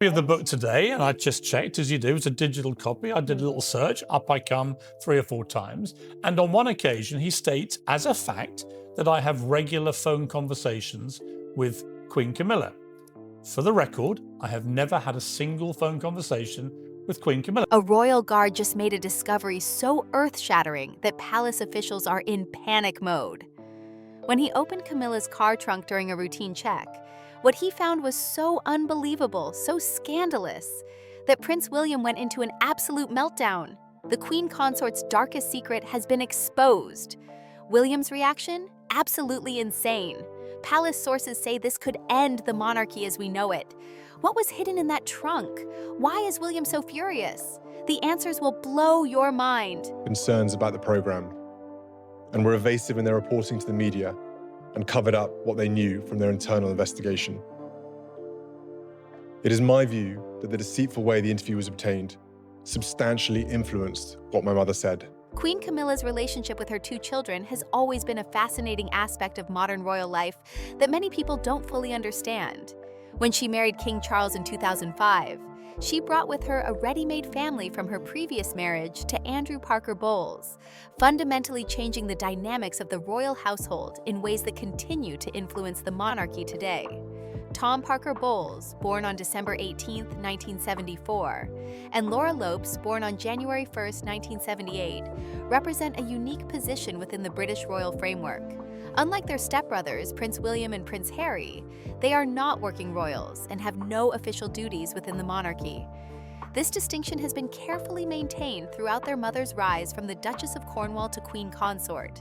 Of the book today, and I just checked, as you do, it's a digital copy. I did a little search, up I come 3 or 4 times. And on one occasion, he states as a fact that I have regular phone conversations with Queen Camilla. For the record, I have never had a single phone conversation with Queen Camilla. A royal guard just made a discovery so earth-shattering that palace officials are in panic mode. When he opened Camilla's car trunk during a routine check, what he found was so unbelievable, so scandalous, that Prince William went into an absolute meltdown. The Queen Consort's darkest secret has been exposed. William's reaction? Absolutely insane. Palace sources say this could end the monarchy as we know it. What was hidden in that trunk? Why is William so furious? The answers will blow your mind. Concerns about the program, and were evasive in their reporting to the media and covered up what they knew from their internal investigation. It is my view that the deceitful way the interview was obtained substantially influenced what my mother said. Queen Camilla's relationship with her 2 children has always been a fascinating aspect of modern royal life that many people don't fully understand. When she married King Charles in 2005, she brought with her a ready-made family from her previous marriage to Andrew Parker Bowles, fundamentally changing the dynamics of the royal household in ways that continue to influence the monarchy today. Tom Parker Bowles, born on December 18, 1974, and Laura Lopes, born on January 1, 1978, represent a unique position within the British royal framework. Unlike their stepbrothers, Prince William and Prince Harry, they are not working royals and have no official duties within the monarchy. This distinction has been carefully maintained throughout their mother's rise from the Duchess of Cornwall to Queen Consort,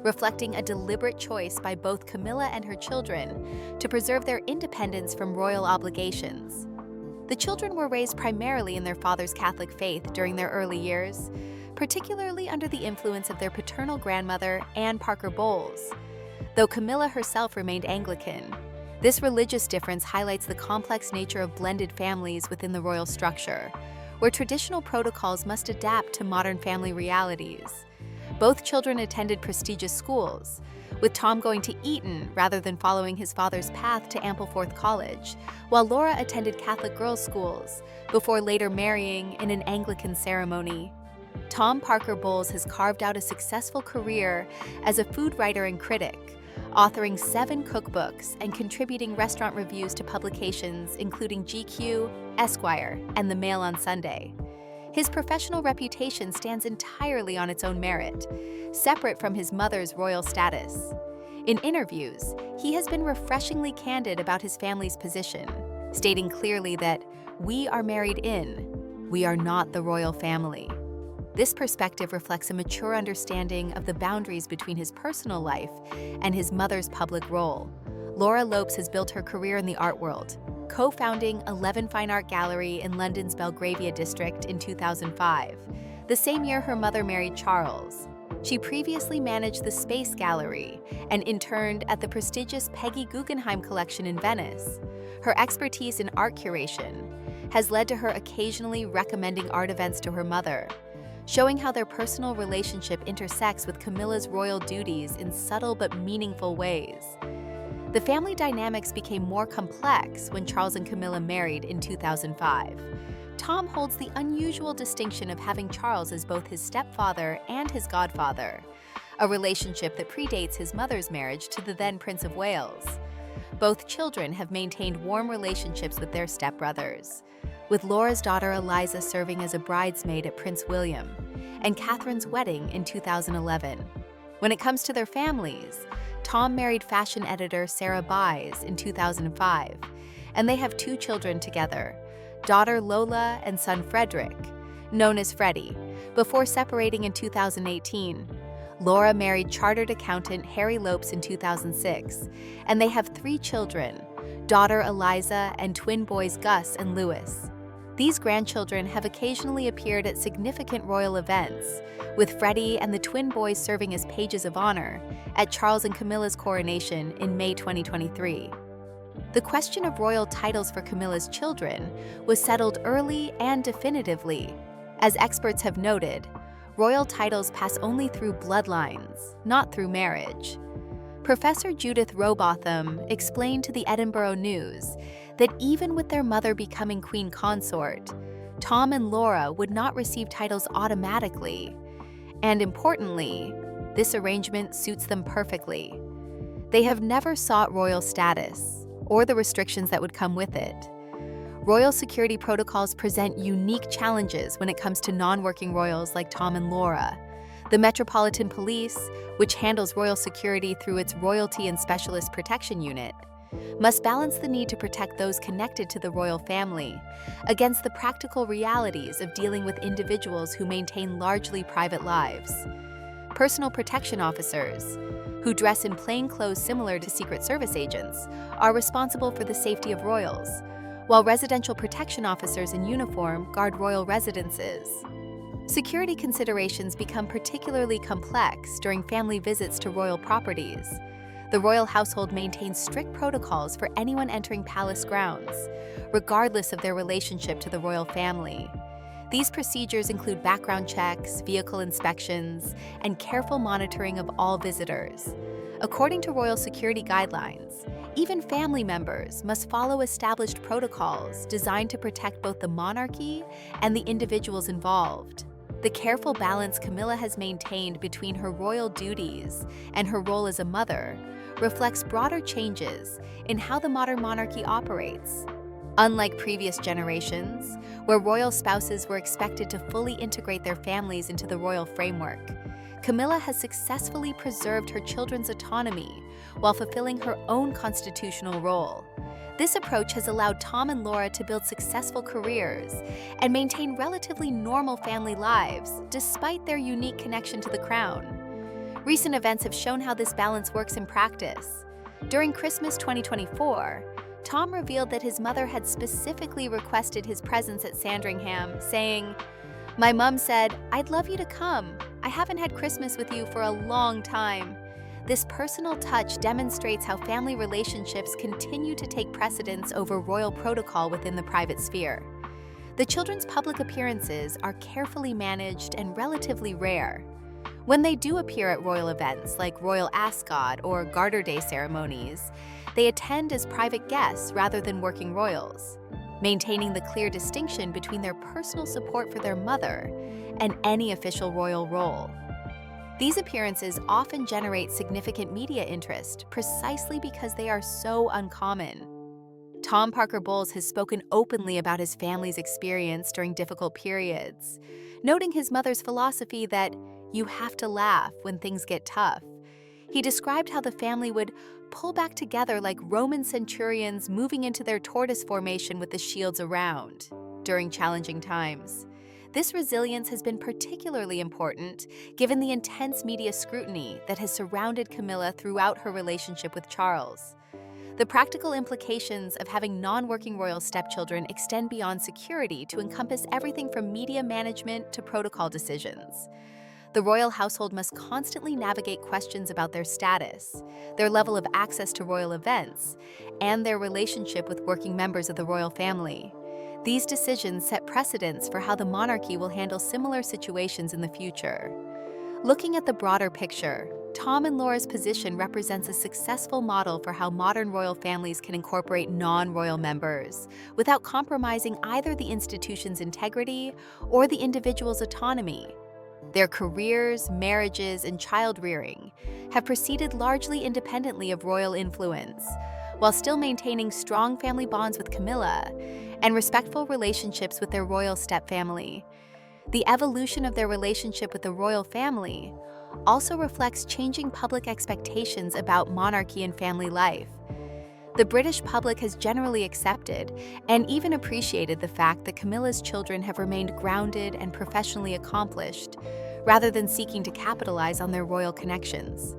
reflecting a deliberate choice by both Camilla and her children to preserve their independence from royal obligations. The children were raised primarily in their father's Catholic faith during their early years, particularly under the influence of their paternal grandmother, Anne Parker Bowles, though Camilla herself remained Anglican. This religious difference highlights the complex nature of blended families within the royal structure, where traditional protocols must adapt to modern family realities. Both children attended prestigious schools, with Tom going to Eton rather than following his father's path to Ampleforth College, while Laura attended Catholic girls' schools before later marrying in an Anglican ceremony. Tom Parker Bowles has carved out a successful career as a food writer and critic, authoring 7 cookbooks and contributing restaurant reviews to publications including GQ, Esquire, and The Mail on Sunday. His professional reputation stands entirely on its own merit, separate from his mother's royal status. In interviews, he has been refreshingly candid about his family's position, stating clearly that we are married in, we are not the royal family. This perspective reflects a mature understanding of the boundaries between his personal life and his mother's public role. Laura Lopes has built her career in the art world, co-founding 11 Fine Art Gallery in London's Belgravia district in 2005, the same year her mother married Charles. She previously managed the Space Gallery and interned at the prestigious Peggy Guggenheim collection in Venice. Her expertise in art curation has led to her occasionally recommending art events to her mother, showing how their personal relationship intersects with Camilla's royal duties in subtle but meaningful ways. The family dynamics became more complex when Charles and Camilla married in 2005. Tom holds the unusual distinction of having Charles as both his stepfather and his godfather, a relationship that predates his mother's marriage to the then Prince of Wales. Both children have maintained warm relationships with their stepbrothers, with Laura's daughter Eliza serving as a bridesmaid at Prince William and Catherine's wedding in 2011. When it comes to their families, Tom married fashion editor Sarah Baez in 2005, and they have 2 children together, daughter Lola and son Frederick, known as Freddie, before separating in 2018. Laura married chartered accountant Harry Lopes in 2006, and they have 3 children, daughter Eliza and twin boys Gus and Louis. These grandchildren have occasionally appeared at significant royal events, with Freddie and the twin boys serving as pages of honor at Charles and Camilla's coronation in May 2023. The question of royal titles for Camilla's children was settled early and definitively. As experts have noted, royal titles pass only through bloodlines, not through marriage. Professor Judith Robotham explained to the Edinburgh News that even with their mother becoming Queen Consort, Tom and Laura would not receive titles automatically. And importantly, this arrangement suits them perfectly. They have never sought royal status, or the restrictions that would come with it. Royal security protocols present unique challenges when it comes to non-working royals like Tom and Laura. The Metropolitan Police, which handles royal security through its Royalty and Specialist Protection Unit, must balance the need to protect those connected to the royal family against the practical realities of dealing with individuals who maintain largely private lives. Personal protection officers, who dress in plain clothes similar to Secret Service agents, are responsible for the safety of royals, while residential protection officers in uniform guard royal residences. Security considerations become particularly complex during family visits to royal properties. The royal household maintains strict protocols for anyone entering palace grounds, regardless of their relationship to the royal family. These procedures include background checks, vehicle inspections, and careful monitoring of all visitors. According to royal security guidelines, even family members must follow established protocols designed to protect both the monarchy and the individuals involved. The careful balance Camilla has maintained between her royal duties and her role as a mother reflects broader changes in how the modern monarchy operates. Unlike previous generations, where royal spouses were expected to fully integrate their families into the royal framework, Camilla has successfully preserved her children's autonomy while fulfilling her own constitutional role. This approach has allowed Tom and Laura to build successful careers and maintain relatively normal family lives despite their unique connection to the crown. Recent events have shown how this balance works in practice. During Christmas 2024, Tom revealed that his mother had specifically requested his presence at Sandringham, saying, "My mom said, I'd love you to come. I haven't had Christmas with you for a long time." This personal touch demonstrates how family relationships continue to take precedence over royal protocol within the private sphere. The children's public appearances are carefully managed and relatively rare. When they do appear at royal events like Royal Ascot or Garter Day ceremonies, they attend as private guests rather than working royals, maintaining the clear distinction between their personal support for their mother and any official royal role. These appearances often generate significant media interest precisely because they are so uncommon. Tom Parker Bowles has spoken openly about his family's experience during difficult periods, noting his mother's philosophy that you have to laugh when things get tough. He described how the family would pull back together like Roman centurions moving into their tortoise formation with the shields around during challenging times. This resilience has been particularly important given the intense media scrutiny that has surrounded Camilla throughout her relationship with Charles. The practical implications of having non-working royal stepchildren extend beyond security to encompass everything from media management to protocol decisions. The royal household must constantly navigate questions about their status, their level of access to royal events, and their relationship with working members of the royal family. These decisions set precedents for how the monarchy will handle similar situations in the future. Looking at the broader picture, Tom and Laura's position represents a successful model for how modern royal families can incorporate non-royal members without compromising either the institution's integrity or the individual's autonomy. Their careers, marriages, and child-rearing have proceeded largely independently of royal influence, while still maintaining strong family bonds with Camilla and respectful relationships with their royal stepfamily. The evolution of their relationship with the royal family also reflects changing public expectations about monarchy and family life. The British public has generally accepted and even appreciated the fact that Camilla's children have remained grounded and professionally accomplished, rather than seeking to capitalize on their royal connections.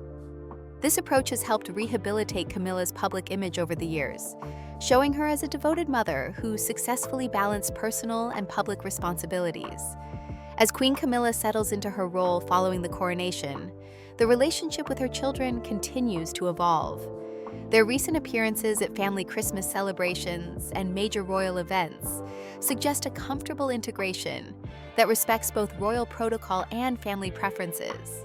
This approach has helped rehabilitate Camilla's public image over the years, showing her as a devoted mother who successfully balanced personal and public responsibilities. As Queen Camilla settles into her role following the coronation, the relationship with her children continues to evolve. Their recent appearances at family Christmas celebrations and major royal events suggest a comfortable integration that respects both royal protocol and family preferences.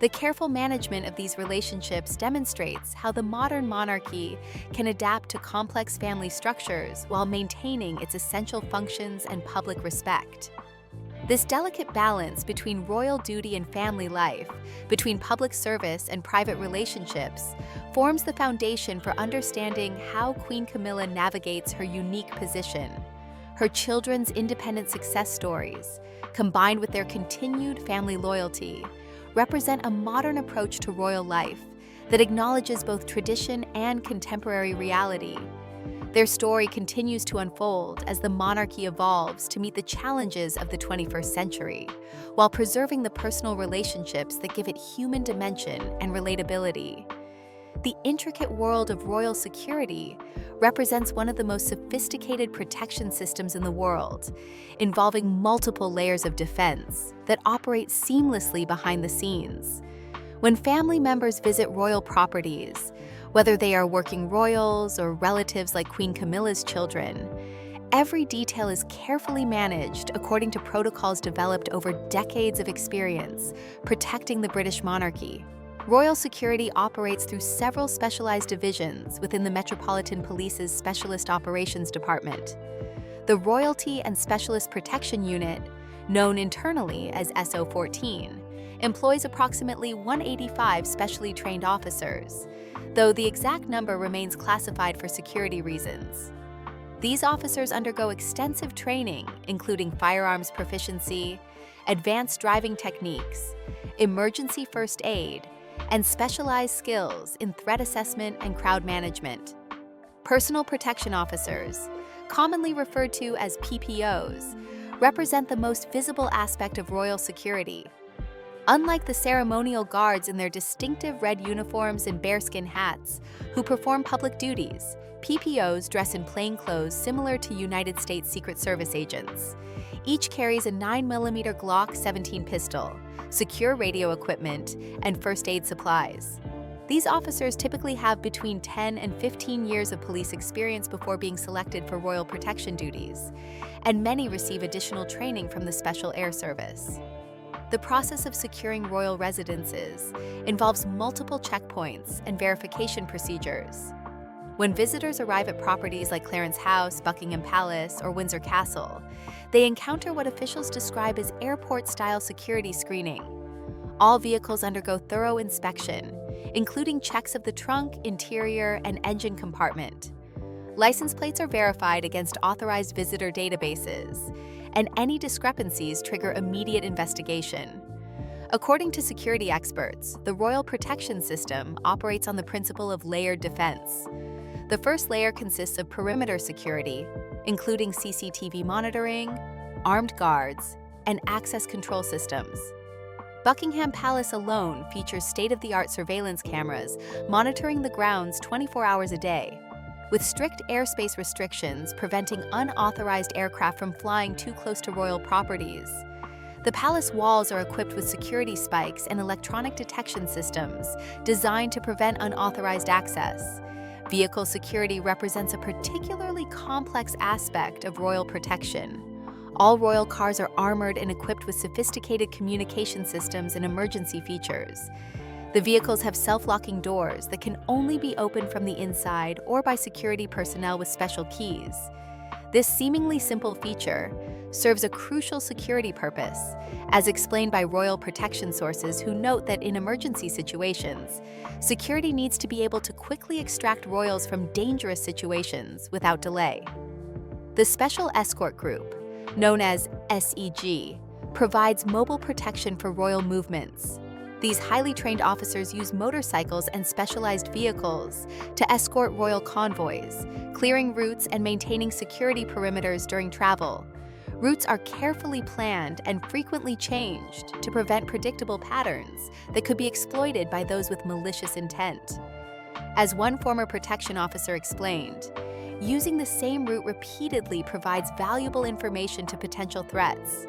The careful management of these relationships demonstrates how the modern monarchy can adapt to complex family structures while maintaining its essential functions and public respect. This delicate balance between royal duty and family life, between public service and private relationships, forms the foundation for understanding how Queen Camilla navigates her unique position. Her children's independent success stories, combined with their continued family loyalty, represent a modern approach to royal life that acknowledges both tradition and contemporary reality. Their story continues to unfold as the monarchy evolves to meet the challenges of the 21st century, while preserving the personal relationships that give it human dimension and relatability. The intricate world of royal security represents one of the most sophisticated protection systems in the world, involving multiple layers of defense that operate seamlessly behind the scenes. When family members visit royal properties, whether they are working royals or relatives like Queen Camilla's children, every detail is carefully managed according to protocols developed over decades of experience, protecting the British monarchy. Royal security operates through several specialized divisions within the Metropolitan Police's Specialist Operations Department. The Royalty and Specialist Protection Unit, known internally as SO14, employs approximately 185 specially trained officers, though the exact number remains classified for security reasons. These officers undergo extensive training, including firearms proficiency, advanced driving techniques, emergency first aid, and specialized skills in threat assessment and crowd management. Personal protection officers, commonly referred to as PPOs, represent the most visible aspect of royal security. Unlike the ceremonial guards in their distinctive red uniforms and bearskin hats, who perform public duties, PPOs dress in plain clothes similar to United States Secret Service agents. Each carries a 9mm Glock 17 pistol, secure radio equipment, and first aid supplies. These officers typically have between 10 and 15 years of police experience before being selected for royal protection duties, and many receive additional training from the Special Air Service. The process of securing royal residences involves multiple checkpoints and verification procedures. When visitors arrive at properties like Clarence House, Buckingham Palace, or Windsor Castle, they encounter what officials describe as airport-style security screening. All vehicles undergo thorough inspection, including checks of the trunk, interior, and engine compartment. License plates are verified against authorized visitor databases, and any discrepancies trigger immediate investigation. According to security experts, the Royal Protection System operates on the principle of layered defense. The first layer consists of perimeter security, including CCTV monitoring, armed guards, and access control systems. Buckingham Palace alone features state-of-the-art surveillance cameras monitoring the grounds 24 hours a day, with strict airspace restrictions preventing unauthorized aircraft from flying too close to royal properties. The palace walls are equipped with security spikes and electronic detection systems designed to prevent unauthorized access. Vehicle security represents a particularly complex aspect of royal protection. All royal cars are armored and equipped with sophisticated communication systems and emergency features. The vehicles have self-locking doors that can only be opened from the inside or by security personnel with special keys. This seemingly simple feature serves a crucial security purpose, as explained by royal protection sources who note that in emergency situations, security needs to be able to quickly extract royals from dangerous situations without delay. The Special Escort Group, known as SEG, provides mobile protection for royal movements. These highly trained officers use motorcycles and specialized vehicles to escort royal convoys, clearing routes and maintaining security perimeters during travel. Routes are carefully planned and frequently changed to prevent predictable patterns that could be exploited by those with malicious intent. As one former protection officer explained, using the same route repeatedly provides valuable information to potential threats.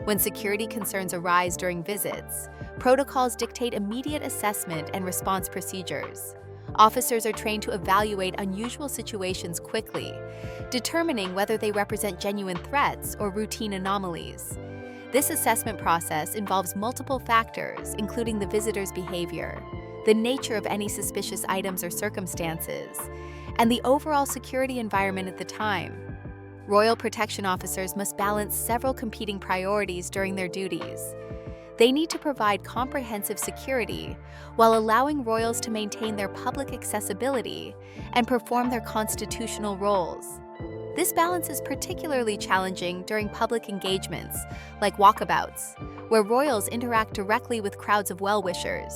When security concerns arise during visits, protocols dictate immediate assessment and response procedures. Officers are trained to evaluate unusual situations quickly, determining whether they represent genuine threats or routine anomalies. This assessment process involves multiple factors, including the visitor's behavior, the nature of any suspicious items or circumstances, and the overall security environment at the time. Royal protection officers must balance several competing priorities during their duties. They need to provide comprehensive security while allowing royals to maintain their public accessibility and perform their constitutional roles. This balance is particularly challenging during public engagements, like walkabouts, where royals interact directly with crowds of well-wishers.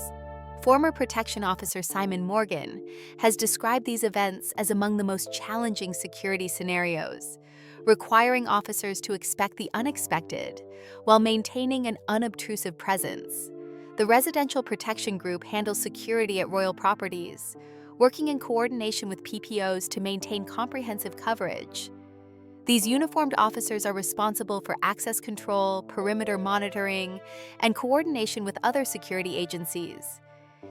Former protection officer Simon Morgan has described these events as among the most challenging security scenarios, requiring officers to expect the unexpected while maintaining an unobtrusive presence. The Residential Protection Group handles security at royal properties, working in coordination with PPOs to maintain comprehensive coverage. These uniformed officers are responsible for access control, perimeter monitoring, and coordination with other security agencies.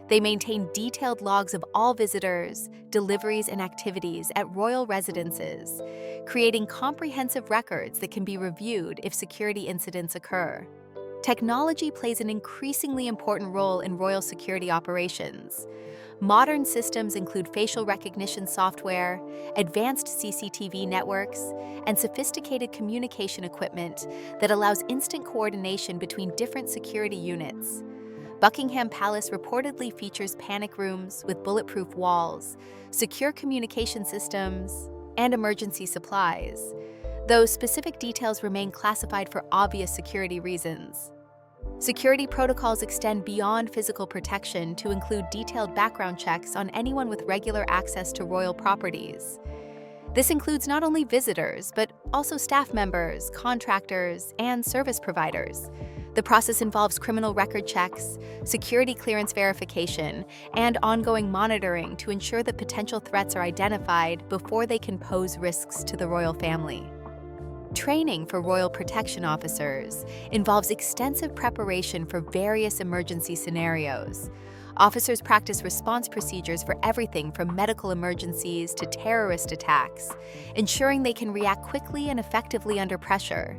They maintain detailed logs of all visitors, deliveries, and activities at royal residences, creating comprehensive records that can be reviewed if security incidents occur. Technology plays an increasingly important role in royal security operations. Modern systems include facial recognition software, advanced CCTV networks, and sophisticated communication equipment that allows instant coordination between different security units. Buckingham Palace reportedly features panic rooms with bulletproof walls, secure communication systems, and emergency supplies, though specific details remain classified for obvious security reasons. Security protocols extend beyond physical protection to include detailed background checks on anyone with regular access to royal properties. This includes not only visitors, but also staff members, contractors, and service providers. The process involves criminal record checks, security clearance verification, and ongoing monitoring to ensure that potential threats are identified before they can pose risks to the royal family. Training for royal protection officers involves extensive preparation for various emergency scenarios. Officers practice response procedures for everything from medical emergencies to terrorist attacks, ensuring they can react quickly and effectively under pressure.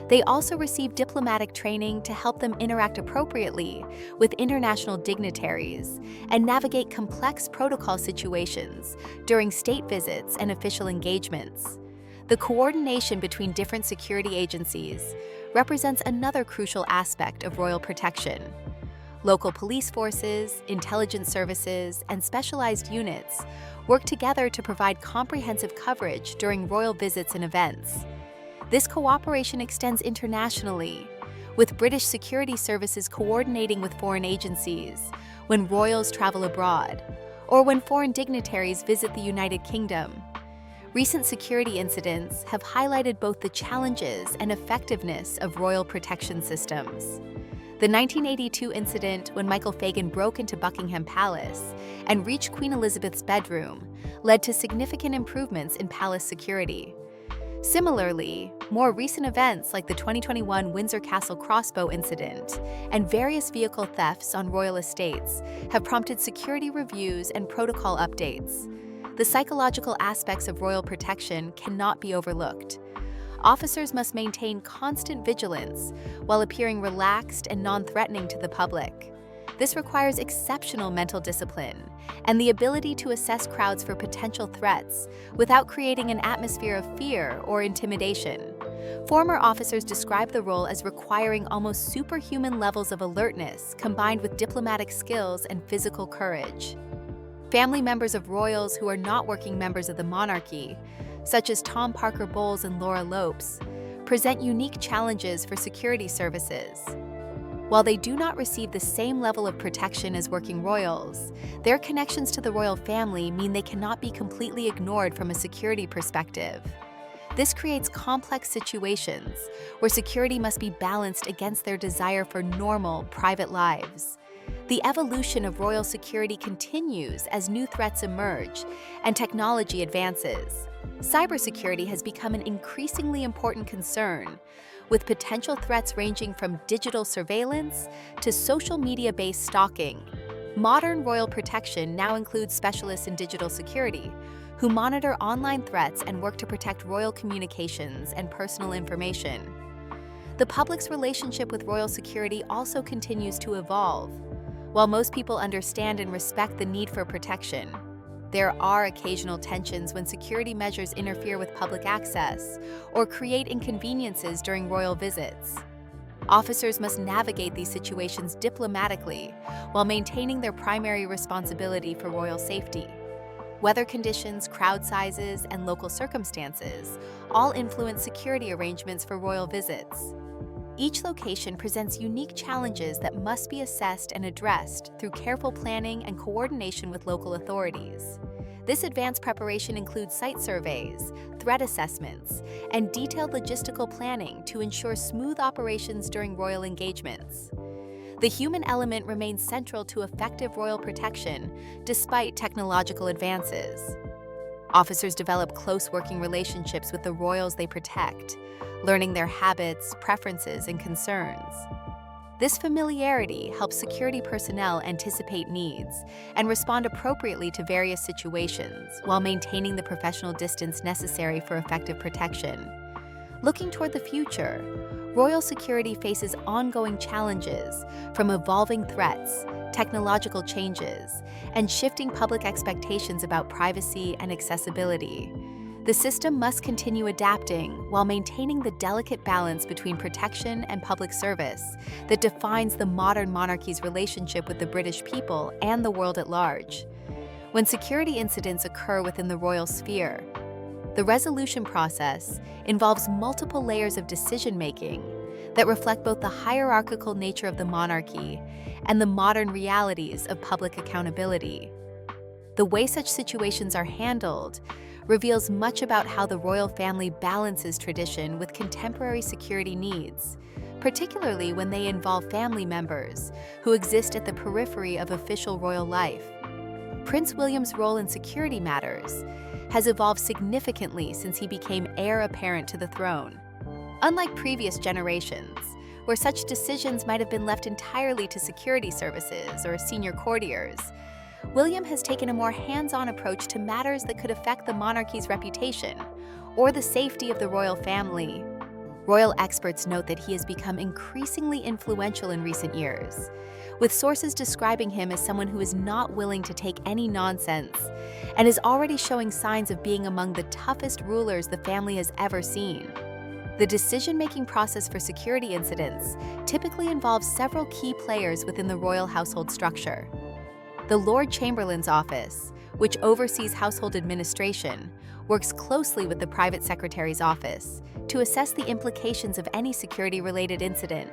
They also receive diplomatic training to help them interact appropriately with international dignitaries and navigate complex protocol situations during state visits and official engagements. The coordination between different security agencies represents another crucial aspect of royal protection. Local police forces, intelligence services, and specialized units work together to provide comprehensive coverage during royal visits and events. This cooperation extends internationally, with British security services coordinating with foreign agencies when royals travel abroad, or when foreign dignitaries visit the United Kingdom. Recent security incidents have highlighted both the challenges and effectiveness of royal protection systems. The 1982 incident when Michael Fagan broke into Buckingham Palace and reached Queen Elizabeth's bedroom led to significant improvements in palace security. Similarly, more recent events like the 2021 Windsor Castle crossbow incident and various vehicle thefts on royal estates have prompted security reviews and protocol updates. The psychological aspects of royal protection cannot be overlooked. Officers must maintain constant vigilance while appearing relaxed and non-threatening to the public. This requires exceptional mental discipline and the ability to assess crowds for potential threats without creating an atmosphere of fear or intimidation. Former officers describe the role as requiring almost superhuman levels of alertness combined with diplomatic skills and physical courage. Family members of royals who are not working members of the monarchy, such as Tom Parker Bowles and Laura Lopes, present unique challenges for security services. While they do not receive the same level of protection as working royals, their connections to the royal family mean they cannot be completely ignored from a security perspective. This creates complex situations where security must be balanced against their desire for normal, private lives. The evolution of royal security continues as new threats emerge and technology advances. Cybersecurity has become an increasingly important concern, with potential threats ranging from digital surveillance to social media-based stalking. Modern royal protection now includes specialists in digital security, who monitor online threats and work to protect royal communications and personal information. The public's relationship with royal security also continues to evolve. While most people understand and respect the need for protection, there are occasional tensions when security measures interfere with public access or create inconveniences during royal visits. Officers must navigate these situations diplomatically while maintaining their primary responsibility for royal safety. Weather conditions, crowd sizes, and local circumstances all influence security arrangements for royal visits. Each location presents unique challenges that must be assessed and addressed through careful planning and coordination with local authorities. This advanced preparation includes site surveys, threat assessments, and detailed logistical planning to ensure smooth operations during royal engagements. The human element remains central to effective royal protection despite technological advances. Officers develop close working relationships with the royals they protect, learning their habits, preferences, and concerns. This familiarity helps security personnel anticipate needs and respond appropriately to various situations while maintaining the professional distance necessary for effective protection. Looking toward the future, royal security faces ongoing challenges from evolving threats, technological changes, and shifting public expectations about privacy and accessibility. The system must continue adapting while maintaining the delicate balance between protection and public service that defines the modern monarchy's relationship with the British people and the world at large. When security incidents occur within the royal sphere, the resolution process involves multiple layers of decision-making that reflect both the hierarchical nature of the monarchy and the modern realities of public accountability. The way such situations are handled reveals much about how the royal family balances tradition with contemporary security needs, particularly when they involve family members who exist at the periphery of official royal life. Prince William's role in security matters has evolved significantly since he became heir apparent to the throne. Unlike previous generations, where such decisions might have been left entirely to security services or senior courtiers, William has taken a more hands-on approach to matters that could affect the monarchy's reputation or the safety of the royal family. Royal experts note that he has become increasingly influential in recent years, with sources describing him as someone who is not willing to take any nonsense and is already showing signs of being among the toughest rulers the family has ever seen. The decision-making process for security incidents typically involves several key players within the royal household structure. The Lord Chamberlain's office, which oversees household administration, works closely with the private secretary's office to assess the implications of any security-related incident.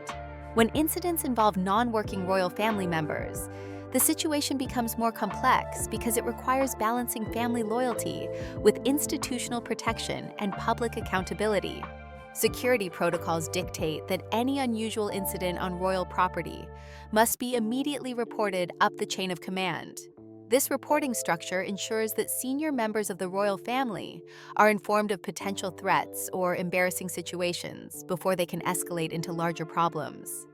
When incidents involve non-working royal family members, the situation becomes more complex because it requires balancing family loyalty with institutional protection and public accountability. Security protocols dictate that any unusual incident on royal property must be immediately reported up the chain of command. This reporting structure ensures that senior members of the royal family are informed of potential threats or embarrassing situations before they can escalate into larger problems.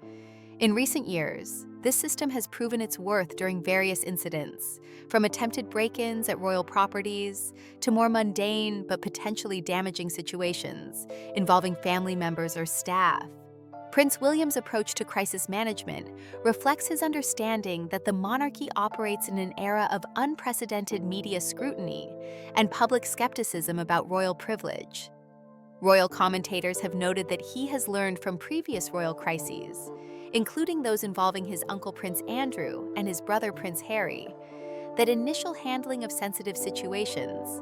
In recent years, this system has proven its worth during various incidents, from attempted break-ins at royal properties to more mundane but potentially damaging situations involving family members or staff. Prince William's approach to crisis management reflects his understanding that the monarchy operates in an era of unprecedented media scrutiny and public skepticism about royal privilege. Royal commentators have noted that he has learned from previous royal crises, including those involving his uncle Prince Andrew and his brother Prince Harry, that initial handling of sensitive situations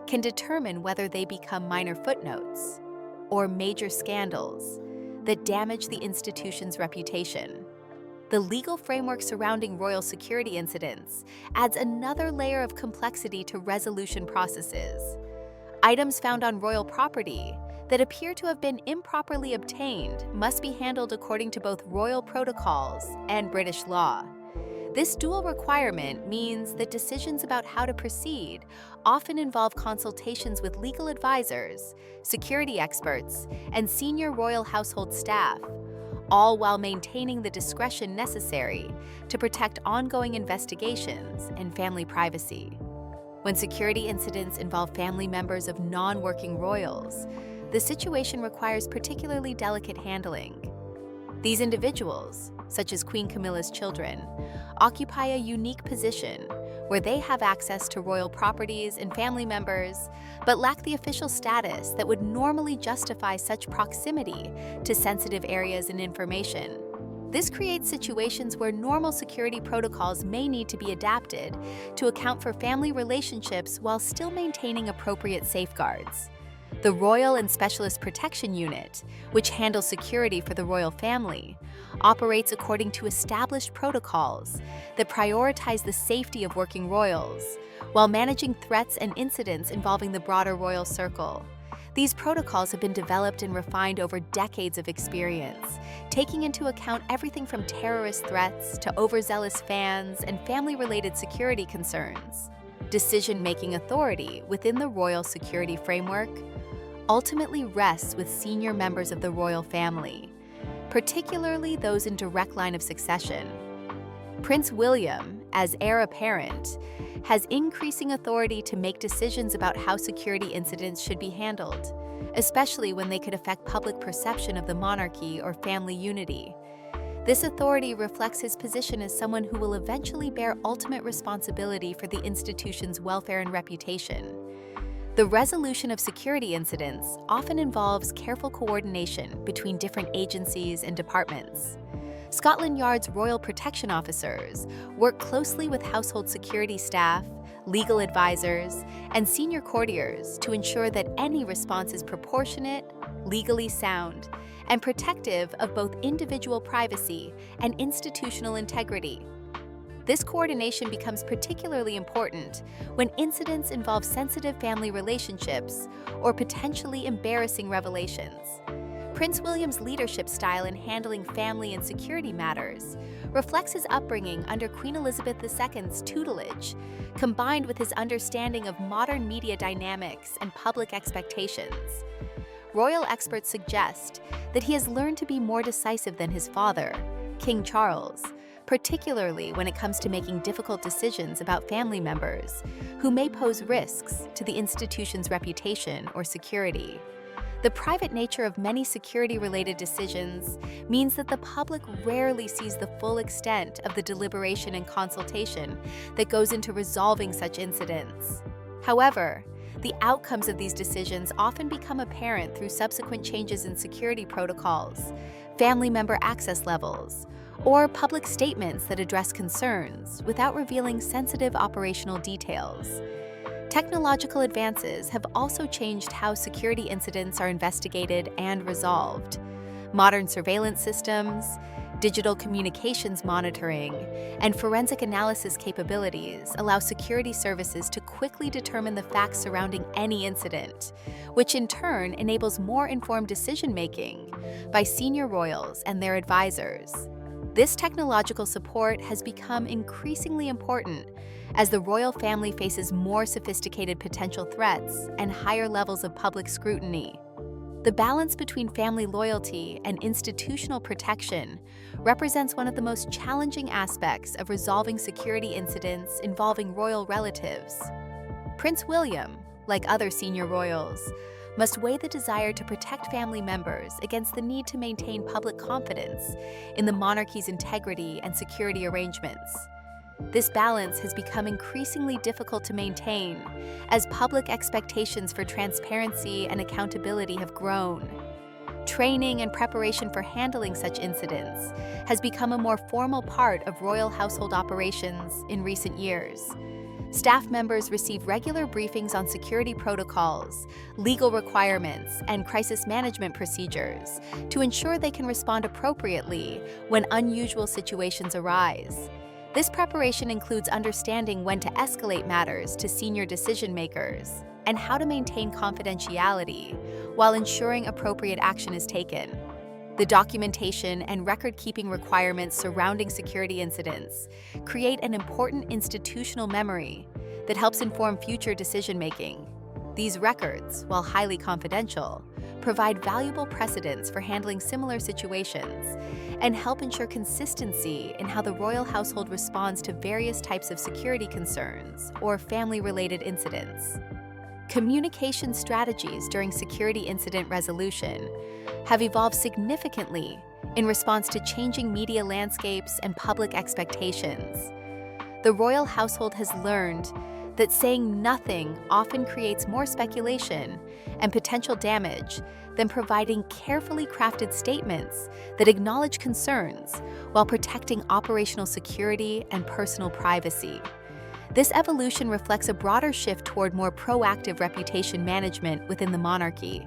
can determine whether they become minor footnotes or major scandals that damage the institution's reputation. The legal framework surrounding royal security incidents adds another layer of complexity to resolution processes. Items found on royal property that appear to have been improperly obtained must be handled according to both royal protocols and British law. This dual requirement means that decisions about how to proceed often involve consultations with legal advisors, security experts, and senior royal household staff, all while maintaining the discretion necessary to protect ongoing investigations and family privacy. When security incidents involve family members of non-working royals, the situation requires particularly delicate handling. These individuals, such as Queen Camilla's children, occupy a unique position where they have access to royal properties and family members, but lack the official status that would normally justify such proximity to sensitive areas and information. This creates situations where normal security protocols may need to be adapted to account for family relationships while still maintaining appropriate safeguards. The Royal and Specialist Protection Unit, which handles security for the royal family, operates according to established protocols that prioritize the safety of working royals, while managing threats and incidents involving the broader royal circle. These protocols have been developed and refined over decades of experience, taking into account everything from terrorist threats to overzealous fans and family-related security concerns. Decision-making authority within the royal security framework ultimately rests with senior members of the royal family, particularly those in direct line of succession. Prince William, as heir apparent, has increasing authority to make decisions about how security incidents should be handled, especially when they could affect public perception of the monarchy or family unity. This authority reflects his position as someone who will eventually bear ultimate responsibility for the institution's welfare and reputation. The resolution of security incidents often involves careful coordination between different agencies and departments. Scotland Yard's Royal Protection Officers work closely with household security staff, legal advisors, and senior courtiers to ensure that any response is proportionate, legally sound, and protective of both individual privacy and institutional integrity. This coordination becomes particularly important when incidents involve sensitive family relationships or potentially embarrassing revelations. Prince William's leadership style in handling family and security matters reflects his upbringing under Queen Elizabeth II's tutelage, combined with his understanding of modern media dynamics and public expectations. Royal experts suggest that he has learned to be more decisive than his father, King Charles, particularly when it comes to making difficult decisions about family members who may pose risks to the institution's reputation or security. The private nature of many security-related decisions means that the public rarely sees the full extent of the deliberation and consultation that goes into resolving such incidents. However, the outcomes of these decisions often become apparent through subsequent changes in security protocols, family member access levels, or public statements that address concerns without revealing sensitive operational details. Technological advances have also changed how security incidents are investigated and resolved. Modern surveillance systems, digital communications monitoring, and forensic analysis capabilities allow security services to quickly determine the facts surrounding any incident, which in turn enables more informed decision-making by senior royals and their advisors. This technological support has become increasingly important as the royal family faces more sophisticated potential threats and higher levels of public scrutiny. The balance between family loyalty and institutional protection represents one of the most challenging aspects of resolving security incidents involving royal relatives. Prince William, like other senior royals, must weigh the desire to protect family members against the need to maintain public confidence in the monarchy's integrity and security arrangements. This balance has become increasingly difficult to maintain as public expectations for transparency and accountability have grown. Training and preparation for handling such incidents has become a more formal part of royal household operations in recent years. Staff members receive regular briefings on security protocols, legal requirements, and crisis management procedures to ensure they can respond appropriately when unusual situations arise. This preparation includes understanding when to escalate matters to senior decision-makers and how to maintain confidentiality while ensuring appropriate action is taken. The documentation and record-keeping requirements surrounding security incidents create an important institutional memory that helps inform future decision-making. These records, while highly confidential, provide valuable precedents for handling similar situations and help ensure consistency in how the royal household responds to various types of security concerns or family-related incidents. Communication strategies during security incident resolution have evolved significantly in response to changing media landscapes and public expectations. The royal household has learned that saying nothing often creates more speculation and potential damage than providing carefully crafted statements that acknowledge concerns while protecting operational security and personal privacy. This evolution reflects a broader shift toward more proactive reputation management within the monarchy.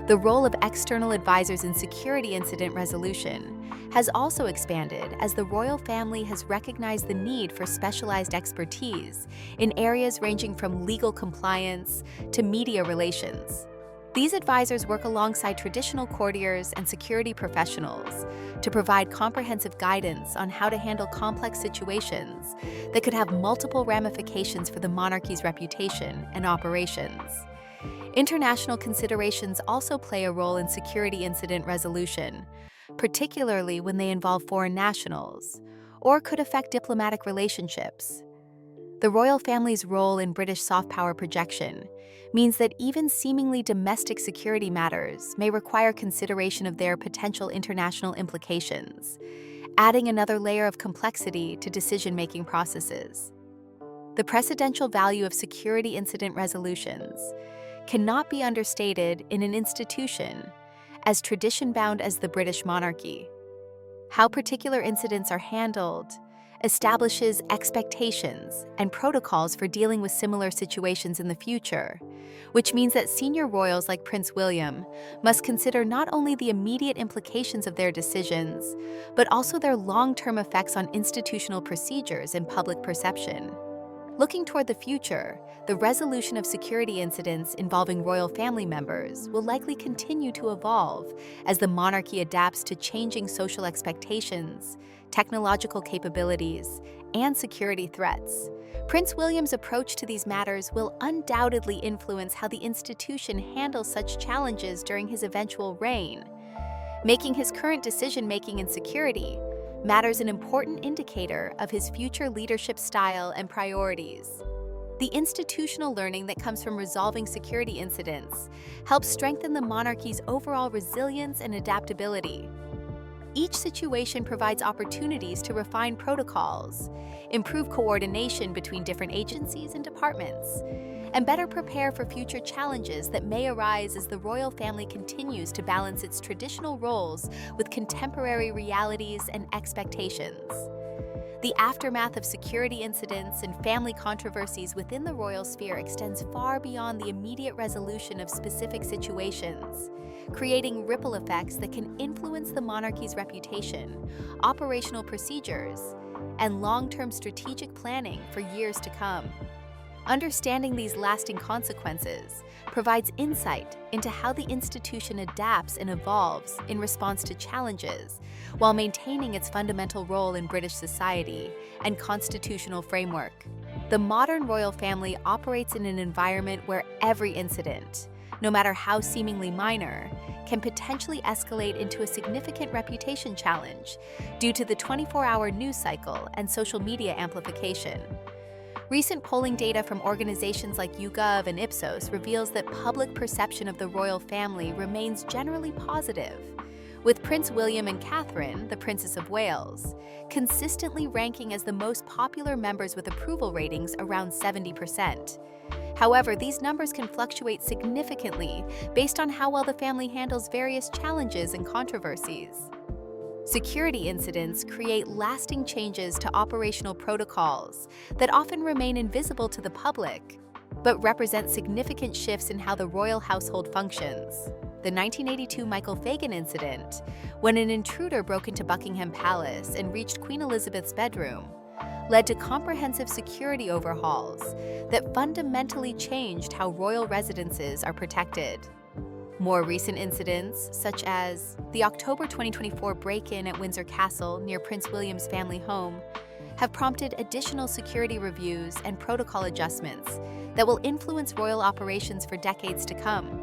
The role of external advisors in security incident resolution has also expanded as the royal family has recognized the need for specialized expertise in areas ranging from legal compliance to media relations. These advisors work alongside traditional courtiers and security professionals to provide comprehensive guidance on how to handle complex situations that could have multiple ramifications for the monarchy's reputation and operations. International considerations also play a role in security incident resolution, particularly when they involve foreign nationals, or could affect diplomatic relationships. The royal family's role in British soft power projection means that even seemingly domestic security matters may require consideration of their potential international implications, adding another layer of complexity to decision-making processes. The precedential value of security incident resolutions cannot be understated in an institution as tradition-bound as the British monarchy. How particular incidents are handled establishes expectations and protocols for dealing with similar situations in the future, which means that senior royals like Prince William must consider not only the immediate implications of their decisions, but also their long-term effects on institutional procedures and public perception. Looking toward the future, the resolution of security incidents involving royal family members will likely continue to evolve as the monarchy adapts to changing social expectations, technological capabilities, and security threats. Prince William's approach to these matters will undoubtedly influence how the institution handles such challenges during his eventual reign, making his current decision-making in security matters an important indicator of his future leadership style and priorities. The institutional learning that comes from resolving security incidents helps strengthen the monarchy's overall resilience and adaptability. Each situation provides opportunities to refine protocols, improve coordination between different agencies and departments, and better prepare for future challenges that may arise as the royal family continues to balance its traditional roles with contemporary realities and expectations. The aftermath of security incidents and family controversies within the royal sphere extends far beyond the immediate resolution of specific situations, creating ripple effects that can influence the monarchy's reputation, operational procedures, and long-term strategic planning for years to come. Understanding these lasting consequences provides insight into how the institution adapts and evolves in response to challenges while maintaining its fundamental role in British society and constitutional framework. The modern royal family operates in an environment where every incident, no matter how seemingly minor, can potentially escalate into a significant reputation challenge due to the 24-hour news cycle and social media amplification. Recent polling data from organizations like YouGov and Ipsos reveals that public perception of the royal family remains generally positive, with Prince William and Catherine, the Princess of Wales, consistently ranking as the most popular members with approval ratings around 70%. However, these numbers can fluctuate significantly based on how well the family handles various challenges and controversies. Security incidents create lasting changes to operational protocols that often remain invisible to the public, but represent significant shifts in how the royal household functions. The 1982 Michael Fagan incident, when an intruder broke into Buckingham Palace and reached Queen Elizabeth's bedroom, led to comprehensive security overhauls that fundamentally changed how royal residences are protected. More recent incidents, such as the October 2024 break-in at Windsor Castle near Prince William's family home, have prompted additional security reviews and protocol adjustments that will influence royal operations for decades to come.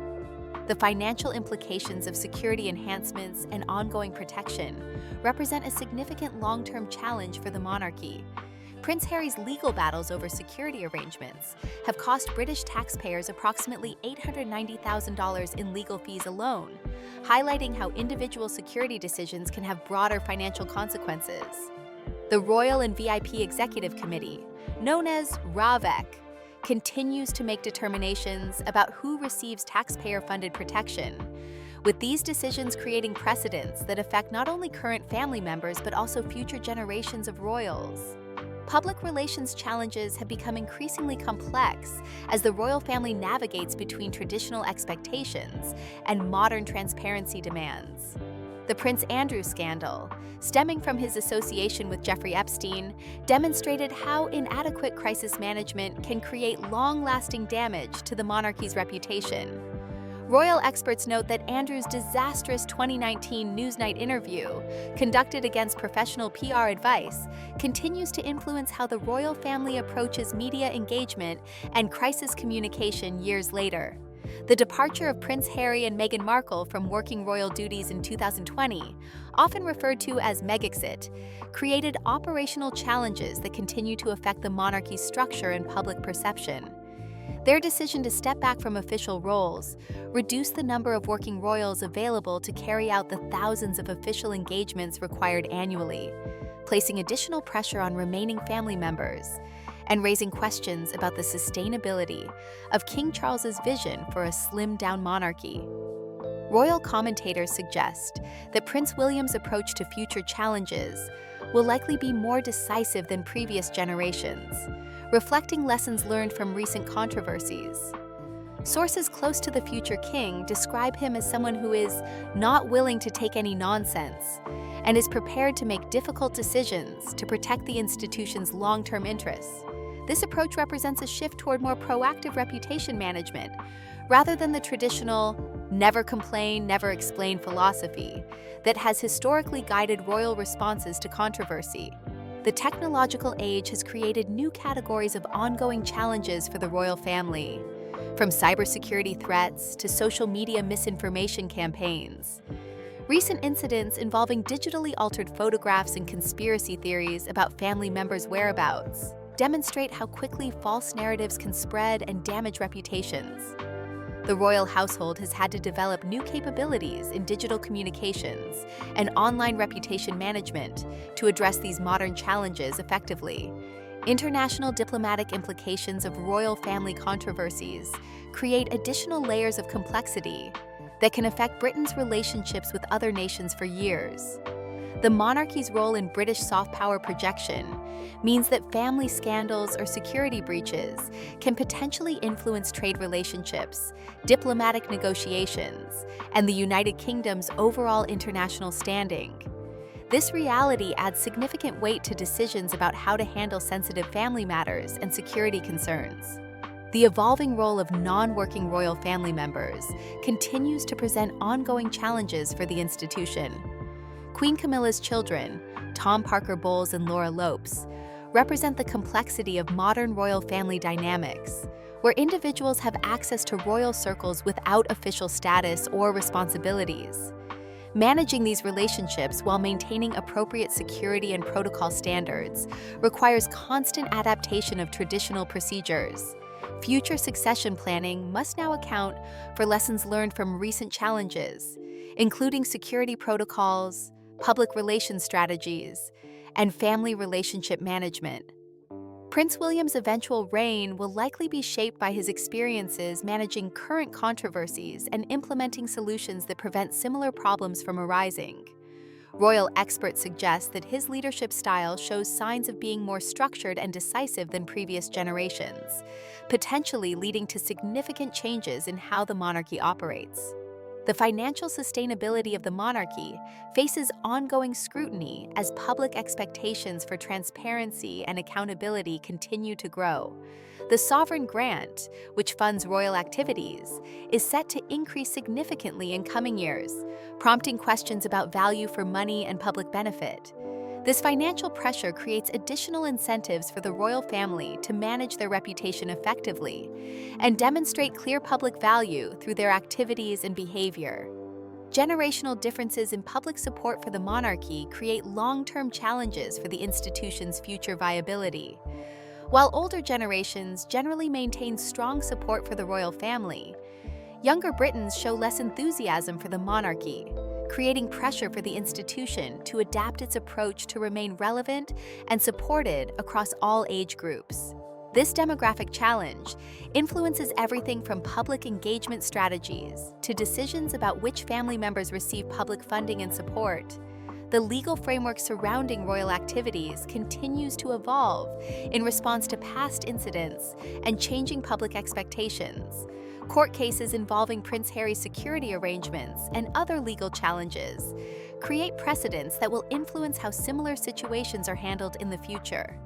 The financial implications of security enhancements and ongoing protection represent a significant long-term challenge for the monarchy, Prince Harry's legal battles over security arrangements have cost British taxpayers approximately $890,000 in legal fees alone, highlighting how individual security decisions can have broader financial consequences. The Royal and VIP Executive Committee, known as RAVEC, continues to make determinations about who receives taxpayer-funded protection, with these decisions creating precedents that affect not only current family members but also future generations of royals. Public relations challenges have become increasingly complex as the royal family navigates between traditional expectations and modern transparency demands. The Prince Andrew scandal, stemming from his association with Jeffrey Epstein, demonstrated how inadequate crisis management can create long-lasting damage to the monarchy's reputation. Royal experts note that Andrew's disastrous 2019 Newsnight interview, conducted against professional PR advice, continues to influence how the royal family approaches media engagement and crisis communication years later. The departure of Prince Harry and Meghan Markle from working royal duties in 2020, often referred to as Megxit, created operational challenges that continue to affect the monarchy's structure and public perception. Their decision to step back from official roles reduced the number of working royals available to carry out the thousands of official engagements required annually, placing additional pressure on remaining family members and raising questions about the sustainability of King Charles's vision for a slimmed-down monarchy. Royal commentators suggest that Prince William's approach to future challenges will likely be more decisive than previous generations, reflecting lessons learned from recent controversies. Sources close to the future king describe him as someone who is not willing to take any nonsense and is prepared to make difficult decisions to protect the institution's long-term interests. This approach represents a shift toward more proactive reputation management, rather than the traditional never complain, never explain philosophy that has historically guided royal responses to controversy. The technological age has created new categories of ongoing challenges for the royal family, from cybersecurity threats to social media misinformation campaigns. Recent incidents involving digitally altered photographs and conspiracy theories about family members' whereabouts demonstrate how quickly false narratives can spread and damage reputations. The royal household has had to develop new capabilities in digital communications and online reputation management to address these modern challenges effectively. International diplomatic implications of royal family controversies create additional layers of complexity that can affect Britain's relationships with other nations for years. The monarchy's role in British soft power projection means that family scandals or security breaches can potentially influence trade relationships, diplomatic negotiations, and the United Kingdom's overall international standing. This reality adds significant weight to decisions about how to handle sensitive family matters and security concerns. The evolving role of non-working royal family members continues to present ongoing challenges for the institution. Queen Camilla's children, Tom Parker Bowles and Laura Lopes, represent the complexity of modern royal family dynamics, where individuals have access to royal circles without official status or responsibilities. Managing these relationships while maintaining appropriate security and protocol standards requires constant adaptation of traditional procedures. Future succession planning must now account for lessons learned from recent challenges, including security protocols, public relations strategies, and family relationship management. Prince William's eventual reign will likely be shaped by his experiences managing current controversies and implementing solutions that prevent similar problems from arising. Royal experts suggest that his leadership style shows signs of being more structured and decisive than previous generations, potentially leading to significant changes in how the monarchy operates. The financial sustainability of the monarchy faces ongoing scrutiny as public expectations for transparency and accountability continue to grow. The sovereign grant, which funds royal activities, is set to increase significantly in coming years, prompting questions about value for money and public benefit. This financial pressure creates additional incentives for the royal family to manage their reputation effectively and demonstrate clear public value through their activities and behavior. Generational differences in public support for the monarchy create long-term challenges for the institution's future viability. While older generations generally maintain strong support for the royal family, younger Britons show less enthusiasm for the monarchy, creating pressure for the institution to adapt its approach to remain relevant and supported across all age groups. This demographic challenge influences everything from public engagement strategies to decisions about which family members receive public funding and support. The legal framework surrounding royal activities continues to evolve in response to past incidents and changing public expectations. Court cases involving Prince Harry's security arrangements and other legal challenges create precedents that will influence how similar situations are handled in the future.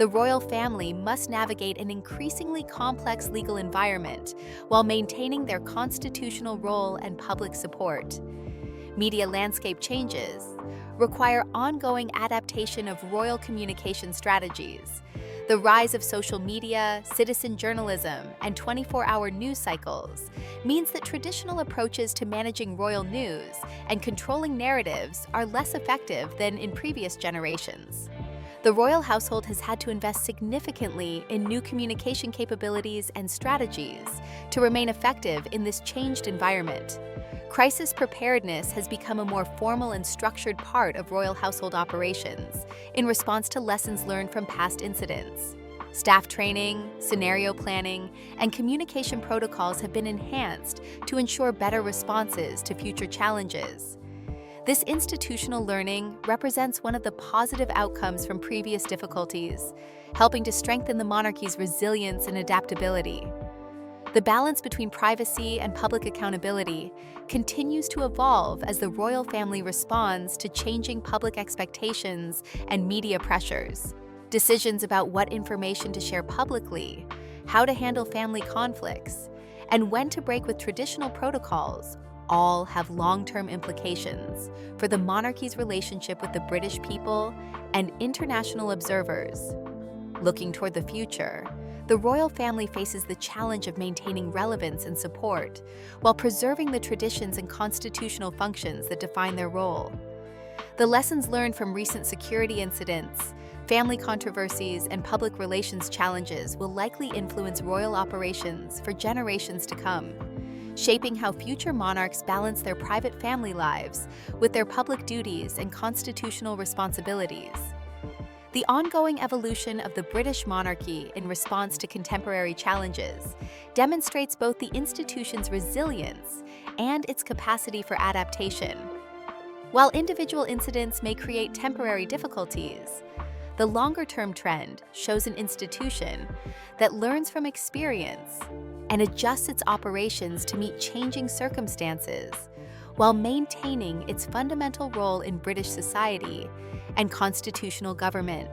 The royal family must navigate an increasingly complex legal environment while maintaining their constitutional role and public support. Media landscape changes require ongoing adaptation of royal communication strategies. The rise of social media, citizen journalism, and 24-hour news cycles means that traditional approaches to managing royal news and controlling narratives are less effective than in previous generations. The royal household has had to invest significantly in new communication capabilities and strategies to remain effective in this changed environment. Crisis preparedness has become a more formal and structured part of royal household operations in response to lessons learned from past incidents. Staff training, scenario planning, and communication protocols have been enhanced to ensure better responses to future challenges. This institutional learning represents one of the positive outcomes from previous difficulties, helping to strengthen the monarchy's resilience and adaptability. The balance between privacy and public accountability continues to evolve as the royal family responds to changing public expectations and media pressures. Decisions about what information to share publicly, how to handle family conflicts, and when to break with traditional protocols all have long-term implications for the monarchy's relationship with the British people and international observers. Looking toward the future, the royal family faces the challenge of maintaining relevance and support while preserving the traditions and constitutional functions that define their role. The lessons learned from recent security incidents, family controversies, and public relations challenges will likely influence royal operations for generations to come, shaping how future monarchs balance their private family lives with their public duties and constitutional responsibilities. The ongoing evolution of the British monarchy in response to contemporary challenges demonstrates both the institution's resilience and its capacity for adaptation. While individual incidents may create temporary difficulties, the longer-term trend shows an institution that learns from experience and adjusts its operations to meet changing circumstances while maintaining its fundamental role in British society and constitutional government.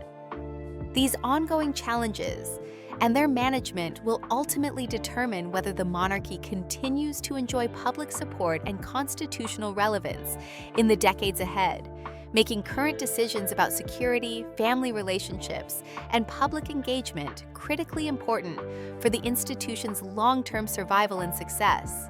These ongoing challenges and their management will ultimately determine whether the monarchy continues to enjoy public support and constitutional relevance in the decades ahead, making current decisions about security, family relationships, and public engagement critically important for the institution's long-term survival and success.